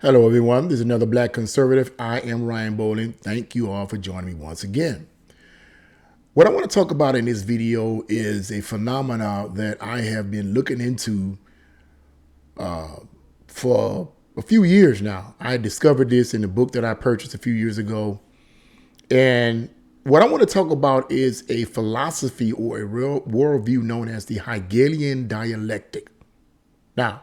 Hello, everyone. This is another Black Conservative. I am Ryan Bowling. Thank you all for joining me once again. What I want to talk about in this video is a phenomena that I have been looking into for a few years now. I discovered this in a book that I purchased a few years ago. And what I want to talk about is a philosophy or a real worldview known as the Hegelian Dialectic. Now,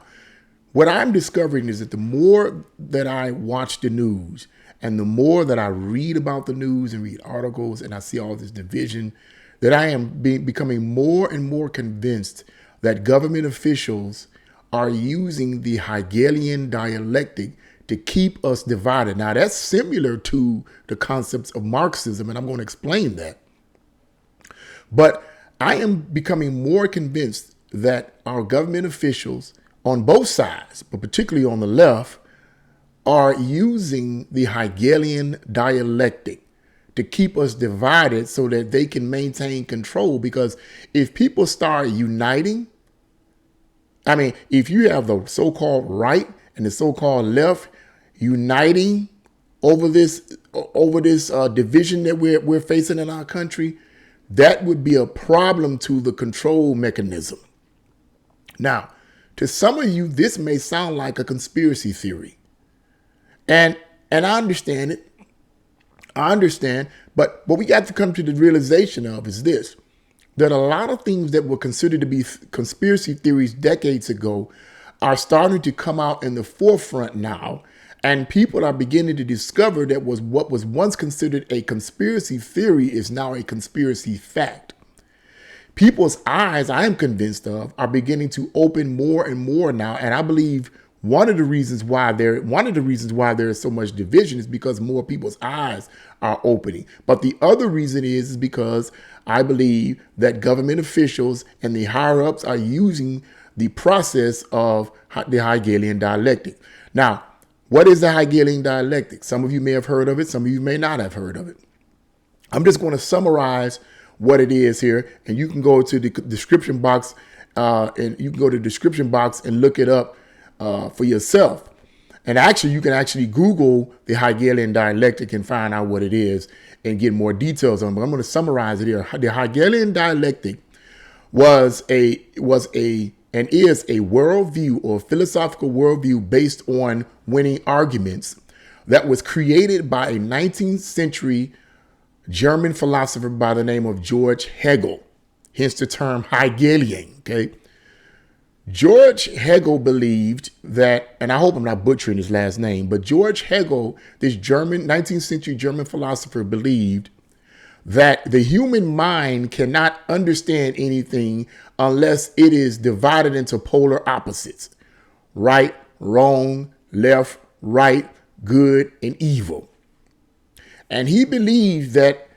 what I'm discovering is that the more that I watch the news and the more that I read about the news and read articles and I see all this division, that I am becoming more and more convinced that government officials are using the Hegelian dialectic to keep us divided. Now, that's similar to the concepts of Marxism, and I'm going to explain that. But I am becoming more convinced that our government officials on both sides, but particularly on the left, are using the Hegelian dialectic to keep us divided so that they can maintain control. Because if people start uniting, if you have the so-called right and the so-called left uniting over this division that we're facing in our country, that would be a problem to the control mechanism. Now, to some of you, this may sound like a conspiracy theory. And I understand it. I understand. But what we got to come to the realization of is this, that a lot of things that were considered to be conspiracy theories decades ago are starting to come out in the forefront now. And people are beginning to discover that what was once considered a conspiracy theory is now a conspiracy fact. People's eyes, I am convinced of, are beginning to open more and more now. And I believe one of the reasons why there is so much division is because more people's eyes are opening. But the other reason is because I believe that government officials and the higher ups are using the process of the Hegelian dialectic. Now, what is the Hegelian dialectic? Some of you may have heard of it. Some of you may not have heard of it. I'm just going to summarize what it is here, and you can go to the description box and look it up for yourself. And actually, you can actually Google the Hegelian dialectic and find out what it is and get more details on it. But I'm going to summarize it here. The Hegelian dialectic is a worldview or philosophical worldview based on winning arguments that was created by a 19th century German philosopher by the name of George Hegel, hence the term Hegelian, okay? George Hegel believed that, and I hope I'm not butchering his last name, but George Hegel, this 19th century German philosopher, believed that the human mind cannot understand anything unless it is divided into polar opposites: right, wrong, left, right, good, and evil. And he believed that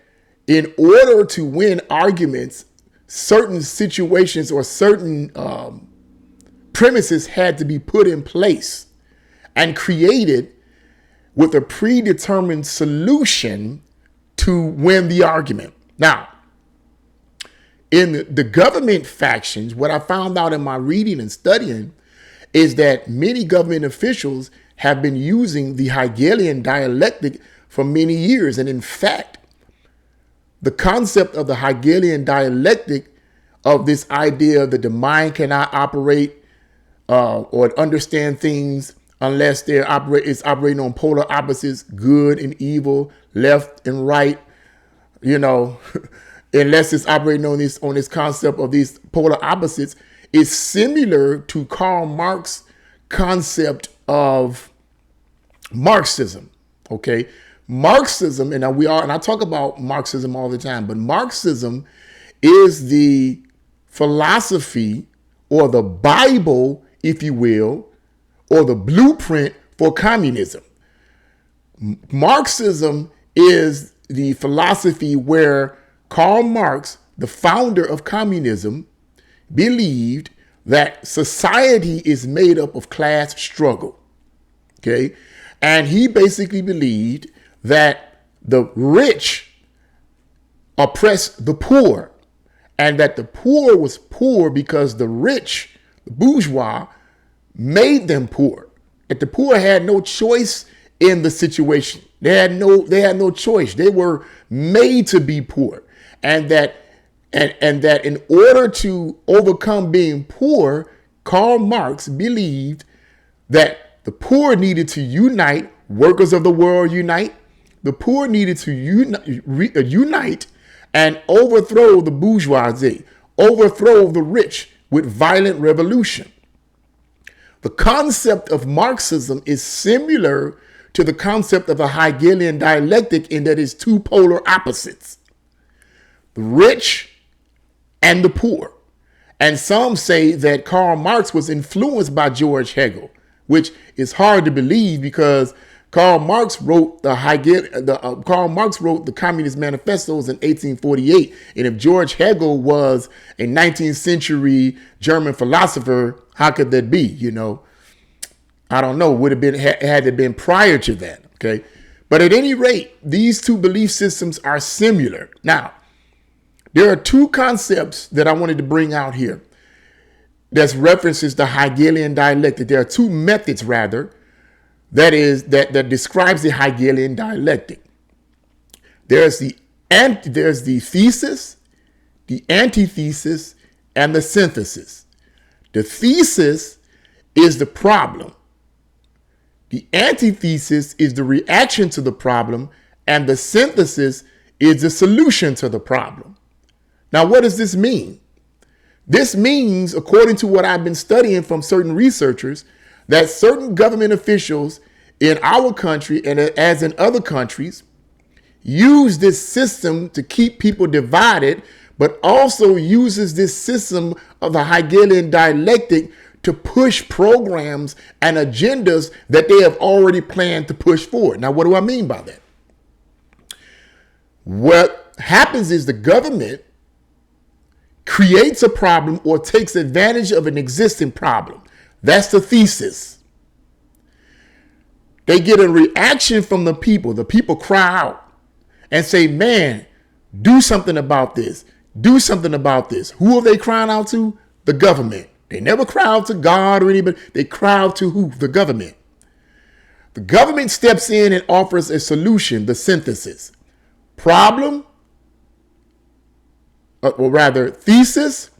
in order to win arguments, certain situations or certain premises had to be put in place and created with a predetermined solution to win the argument. Now, in the government factions, what I found out in my reading and studying is that many government officials have been using the Hegelian dialectic for many years. And in fact, the concept of the Hegelian dialectic, of this idea that the mind cannot operate or understand things unless it's operating on polar opposites, good and evil, left and right, unless it's operating on this concept of these polar opposites, is similar to Karl Marx's concept of Marxism. Okay. Marxism, and I talk about Marxism all the time, but Marxism is the philosophy or the Bible, if you will, or the blueprint for communism. Marxism is the philosophy where Karl Marx, the founder of communism, believed that society is made up of class struggle. Okay. And he basically believed that the rich oppressed the poor, and that the poor was poor because the rich, the bourgeois, made them poor. that the poor had no choice in the situation. They had no choice. They were made to be poor. And that in order to overcome being poor, Karl Marx believed that the poor needed to unite, workers of the world unite. The poor needed to unite and overthrow the bourgeoisie, overthrow the rich with violent revolution. The concept of Marxism is similar to the concept of a Hegelian dialectic in that it's two polar opposites, the rich and the poor. And some say that Karl Marx was influenced by George Hegel, which is hard to believe because Karl Marx wrote the Communist Manifestos in 1848. And if George Hegel was a 19th century German philosopher, how could that be? You know, I don't know. Would have been had it been prior to that. Okay. But at any rate, these two belief systems are similar. Now, there are two concepts that I wanted to bring out here that references the Hegelian dialectic. There are two methods, rather, that describes the Hegelian dialectic. There's the thesis, the antithesis, and the synthesis. The thesis is the problem. The antithesis is the reaction to the problem, and the synthesis is the solution to the problem. Now, what does this mean? This means, according to what I've been studying from certain researchers, that certain government officials in our country and as in other countries use this system to keep people divided, but also uses this system of the Hegelian dialectic to push programs and agendas that they have already planned to push forward. Now, what do I mean by that? What happens is the government creates a problem or takes advantage of an existing problem. That's the thesis. They get a reaction from the people. The people cry out and say, man, do something about this. Do something about this. Who are they crying out to? The government. They never cry out to God or anybody. They cry out to who? The government. The government steps in and offers a solution, the synthesis. Problem, or rather thesis,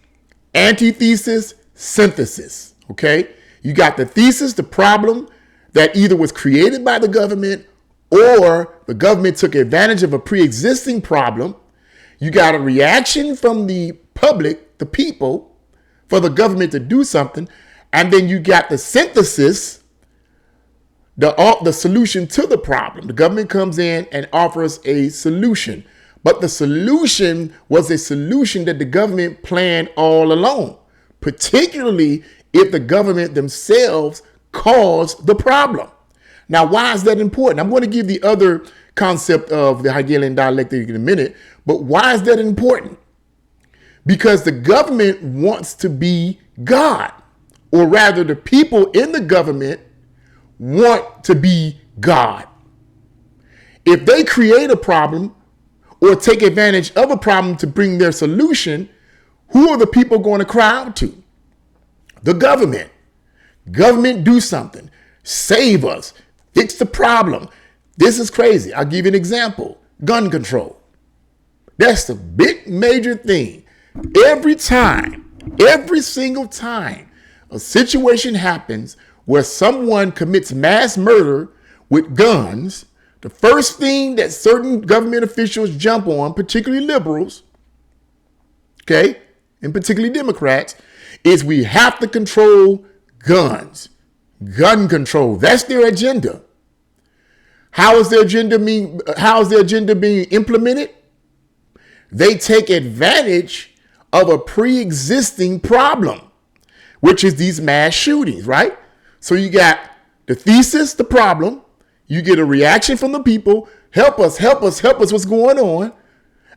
antithesis, synthesis. Okay? You got the thesis, the problem that either was created by the government or the government took advantage of a pre-existing problem. You got a reaction from the public, the people, for the government to do something. And then you got the synthesis, the solution to the problem. The government comes in and offers a solution. But the solution was a solution that the government planned all along, particularly if the government themselves caused the problem. Now, why is that important? I'm going to give the other concept of the Hegelian dialectic in a minute, but why is that important? Because the government wants to be God, or rather the people in the government want to be God. If they create a problem or take advantage of a problem to bring their solution, who are the people going to cry out to? The government. Government, do something. Save us. Fix the problem. This is crazy. I'll give you an example. Gun control. That's the big major thing. Every single time a situation happens where someone commits mass murder with guns, the first thing that certain government officials jump on, particularly liberals, okay, and particularly Democrats, is we have to control guns. Gun control. That's their agenda. How is their agenda being implemented? They take advantage of a pre-existing problem, which is these mass shootings, right? So you got the thesis, the problem. You get a reaction from the people. Help us, help us, help us. What's going on?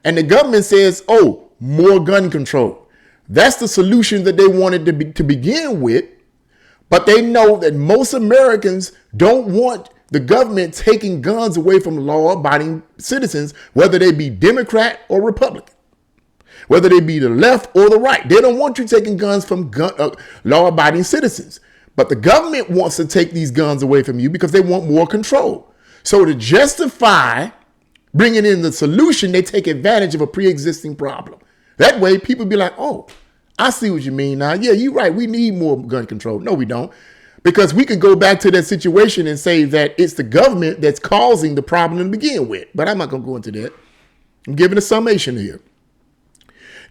And the government says, oh, more gun control. That's the solution that they wanted to begin with. But they know that most Americans don't want the government taking guns away from law-abiding citizens, whether they be Democrat or Republican, whether they be the left or the right. They don't want you taking guns from law-abiding citizens. But the government wants to take these guns away from you because they want more control. So to justify bringing in the solution, they take advantage of a pre-existing problem. That way people be like, oh, I see what you mean now. Yeah, you're right. We need more gun control. No, we don't. Because we could go back to that situation and say that it's the government that's causing the problem to begin with. But I'm not going to go into that. I'm giving a summation here.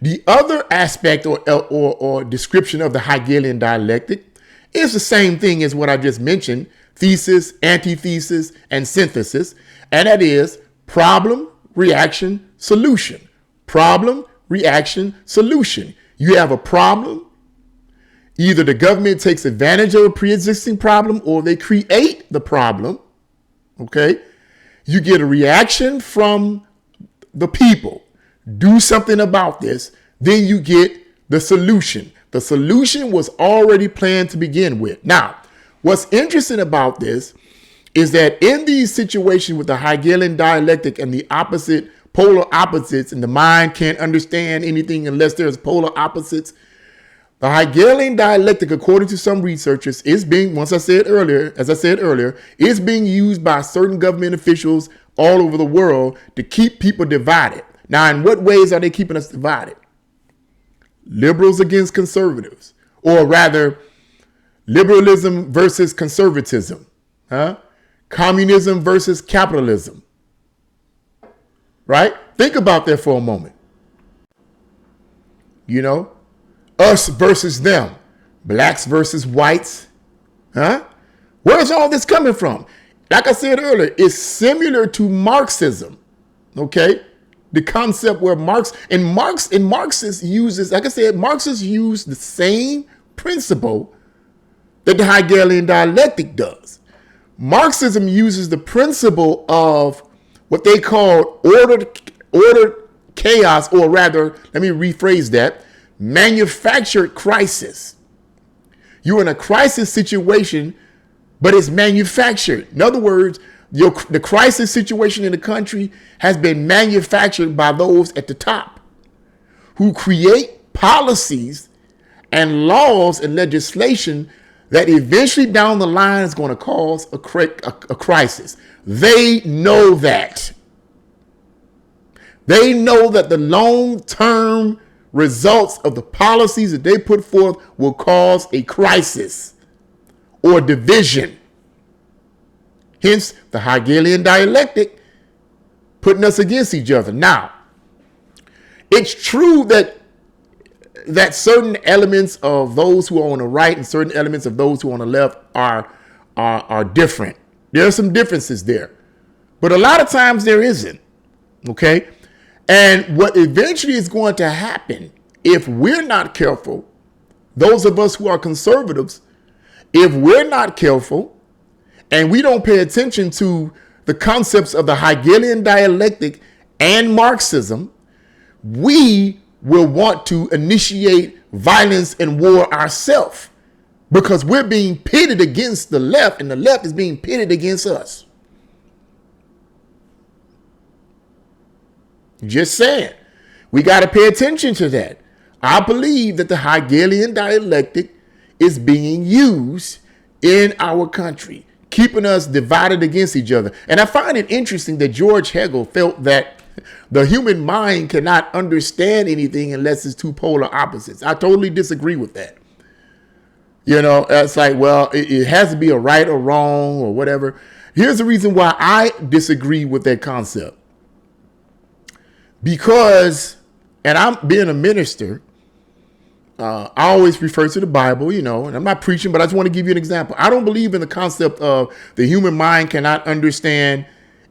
The other aspect or description of the Hegelian dialectic is the same thing as what I just mentioned: thesis, antithesis, and synthesis. And that is problem, reaction, solution. Problem, reaction, solution. You have a problem. Either the government takes advantage of a pre-existing problem or they create the problem. Okay. You get a reaction from the people. Do something about this. Then you get the solution. The solution was already planned to begin with. Now, what's interesting about this is that in these situations with the Hegelian dialectic and the polar opposites, and the mind can't understand anything unless there's polar opposites, the Hegelian dialectic, according to some researchers, is being, as I said earlier, is being used by certain government officials all over the world to keep people divided. Now, in what ways are they keeping us divided? Liberals against conservatives, or rather, liberalism versus conservatism, communism versus capitalism. Right? Think about that for a moment. You know? Us versus them, blacks versus whites. Where's all this coming from? Like I said earlier, it's similar to Marxism. Okay, the concept where Marxists uses, like I said, Marxists use the same principle that the Hegelian dialectic does. Marxism uses the principle of what they call ordered chaos, or rather, let me rephrase that. Manufactured crisis. You're in a crisis situation, but it's manufactured. In other words, the crisis situation in the country has been manufactured by those at the top who create policies and laws and legislation that eventually down the line is going to cause a crisis. They know that. They know that the long-term results of the policies that they put forth will cause a crisis or division. Hence, the Hegelian dialectic putting us against each other. Now, it's true that certain elements of those who are on the right and certain elements of those who are on the left are different. There are some differences there, but a lot of times there isn't. Okay. And what eventually is going to happen, if we're not careful, those of us who are conservatives, if we're not careful and we don't pay attention to the concepts of the Hegelian dialectic and Marxism, we will want to initiate violence and war ourselves because we're being pitted against the left and the left is being pitted against us. Just saying, we got to pay attention to that. I believe that the Hegelian dialectic is being used in our country, keeping us divided against each other. And I find it interesting that George Hegel felt that the human mind cannot understand anything unless it's two polar opposites. I totally disagree with that. You know, it's like, well, it has to be a right or wrong or whatever. Here's the reason why I disagree with that concept. Because, and I'm being a minister, I always refer to the Bible, you know, and I'm not preaching, but I just want to give you an example. I don't believe in the concept of the human mind cannot understand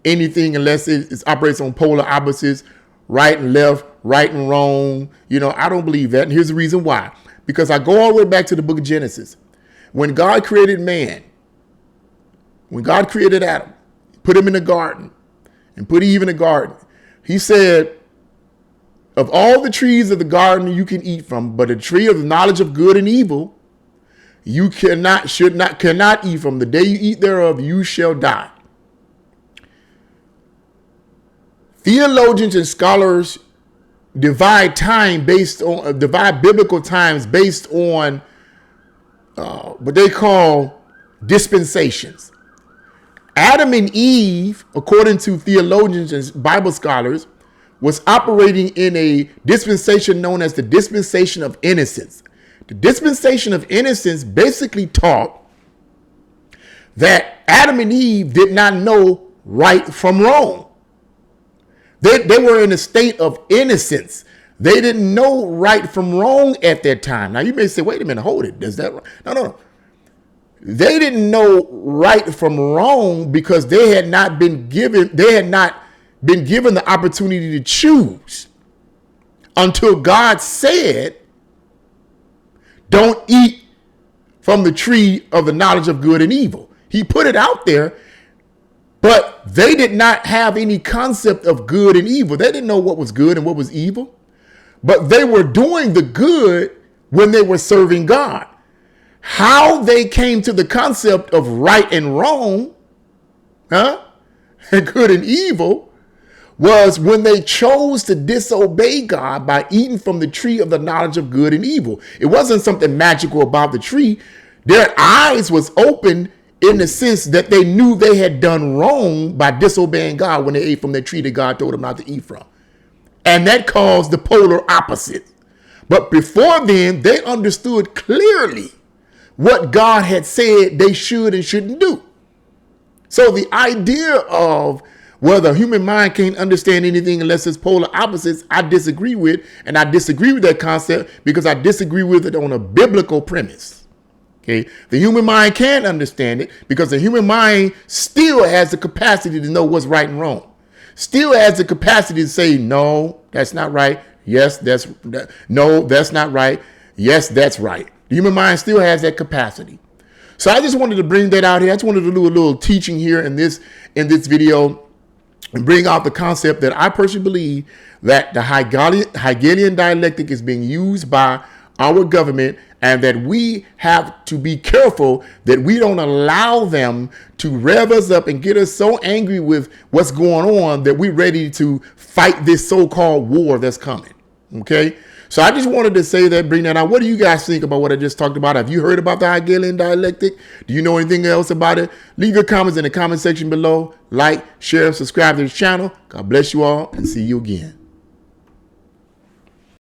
anything unless it operates on polar opposites, right and left, right and wrong. You know, I don't believe that. And here's the reason why. Because I go all the way back to the book of Genesis. When God created man, when God created Adam, put him in the garden and put Eve in the garden, he said, of all the trees of the garden you can eat from, but the tree of the knowledge of good and evil, you cannot eat from. The day you eat thereof, you shall die. Theologians and scholars divide biblical times based on what they call dispensations. Adam and Eve, according to theologians and Bible scholars, was operating in a dispensation known as the dispensation of innocence. The dispensation of innocence basically taught that Adam and Eve did not know right from wrong. They were in a state of innocence. They didn't know right from wrong at that time. Now you may say, wait a minute, hold it. Does that? No. They didn't know right from wrong because they had not been given the opportunity to choose until God said, don't eat from the tree of the knowledge of good and evil. He put it out there, but they did not have any concept of good and evil. They didn't know what was good and what was evil, but they were doing the good when they were serving God. How they came to the concept of right and wrong, and good and evil, was when they chose to disobey God by eating from the tree of the knowledge of good and evil. It wasn't something magical about the tree. Their eyes was open in the sense that they knew they had done wrong by disobeying God when they ate from the tree that God told them not to eat from. And that caused the polar opposite. But before then, they understood clearly what God had said they should and shouldn't do. So the idea of whether human mind can't understand anything unless it's polar opposites, I disagree with. And I disagree with that concept because I disagree with it on a biblical premise. Okay, the human mind can understand it because the human mind still has the capacity to know what's right and wrong. Still has the capacity to say, no, that's not right. Yes, no, that's not right. Yes, that's right. The human mind still has that capacity. So I just wanted to bring that out here. I just wanted to do a little teaching here in this video and bring out the concept that I personally believe that the Hegelian dialectic is being used by our government, and that we have to be careful that we don't allow them to rev us up and get us so angry with what's going on that we're ready to fight this so-called war that's coming. Okay? So I just wanted to say that, bring that out. What do you guys think about what I just talked about? Have you heard about the Hegelian dialectic? Do you know anything else about it? Leave your comments in the comment section below. Like, share, subscribe to this channel. God bless you all and see you again.